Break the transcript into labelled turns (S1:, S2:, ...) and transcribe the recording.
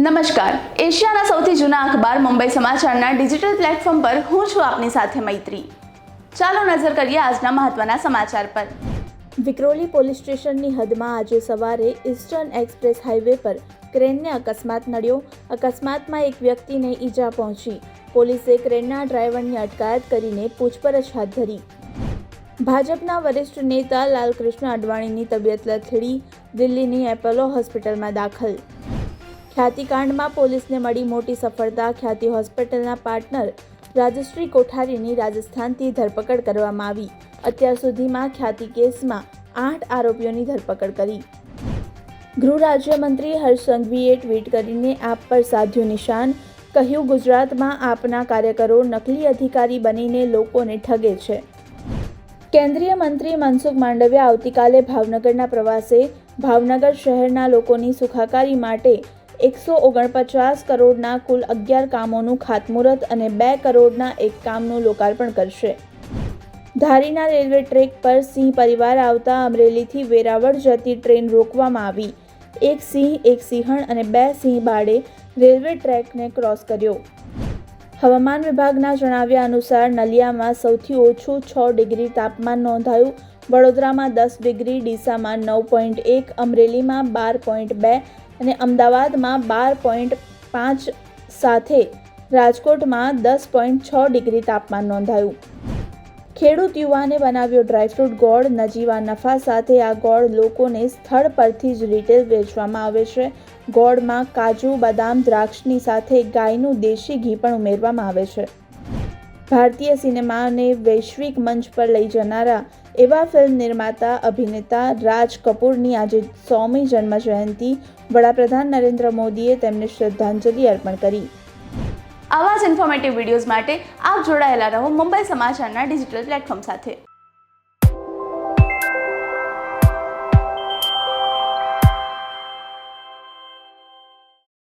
S1: નમસ્કાર, એશિયાના સૌથી જૂના અખબાર મુંબઈ સમાચારના ડિજિટલ પ્લેટફોર્મ પર હું છું આપની સાથે મૈત્રી। ચાલો નજર કરીએ આજના મહત્વના સમાચાર પર।
S2: વિક્રોલી પોલીસ સ્ટેશનની હદમાં આજે સવારે ઈસ્ટર્ન એક્સપ્રેસ હાઈવે પર ક્રેનને અકસ્માત નડ્યો। અકસ્માતમાં એક વ્યક્તિને ઈજા પહોંચી। પોલીસે ક્રેનના ડ્રાઈવરની અટકાયત કરીને પૂછપરછ હાથ ધરી। ભાજપના વરિષ્ઠ નેતા લાલકૃષ્ણ અડવાણીની તબિયત લથડી, દિલ્હીની એપોલો હોસ્પિટલમાં દાખલ। ખ્યાતિકાંડમાં પોલીસને મળી મોટી સફળતા। ખ્યાતિ હોસ્પિટલના પાર્ટનર રાજશ્રી કોઠારીની રાજસ્થાનથી ધરપકડ કરવામાં આવી। અત્યાર સુધીમાં ખ્યાતિ કેસમાં 8 આરોપીઓની ધરપકડ કરી। ગૃહ રાજ્યમંત્રી હર્ષ સંઘવીએ ટ્વીટ કરીને આપ પર સાધ્યું નિશાન। કહ્યું, ગુજરાતમાં આપના કાર્યકરો નકલી અધિકારી બનીને લોકોને ઠગે છે। કેન્દ્રીય મંત્રી મનસુખ માંડવિયા આવતીકાલે ભાવનગરના પ્રવાસે ભાવનગર શહેરના લોકોની સુખાકારી માટે 149 કરોડના કુલ 11 કામોનું ખાતમુહૂર્ત અને 2 કરોડના એક કામનું લોકાર્પણ કરશે। ધારીના રેલવે ટ્રેક પર સિંહ પરિવાર આવતા અમરેલીથી વેરાવળ જતી ટ્રેન રોકવામાં આવી। એક સિંહ, એક સિંહણ અને 2 સિંહ બાળે રેલવે ટ્રેકને ક્રોસ કર્યો। હવામાન વિભાગના જણાવ્યા અનુસાર નલિયામાં સૌથી ઓછું 6 ડિગ્રી તાપમાન નોંધાયું। વડોદરામાં 10 ડિગ્રી, ડીસામાં 9.1, અમરેલીમાં 12.2 અને અમદાવાદમાં 12.5 સાથે રાજકોટમાં 10.6 ડિગ્રી તાપમાન નોંધાયું। ખેડૂત યુવાને બનાવ્યો ડ્રાયફ્રૂટ ગોળ। નજીવા નફા સાથે આ ગોળ લોકોને સ્થળ પરથી જ રિટેલ વેચવામાં આવે છે। ગોળમાં કાજુ, બદામ, દ્રાક્ષની સાથે ગાયનું દેશી ઘી પણ ઉમેરવામાં આવે છે। ભારતીય સિનેમાને વૈશ્વિક મંચ પર લઈ જનારા એવા ફિલ્મ નિર્માતા અભિનેતા રાજ કપૂરની આજે 100મી જન્મજયંતિ। વડાપ્રધાન નરેન્દ્ર મોદીએ તેમને શ્રદ્ધાંજલિ અર્પણ કરી।
S1: આવા જ ઇન્ફોર્મેટિવ વિડીયોઝ માટે આપ જોડાયેલા રહો મુંબઈ સમાચારના ડિજિટલ પ્લેટફોર્મ સાથે।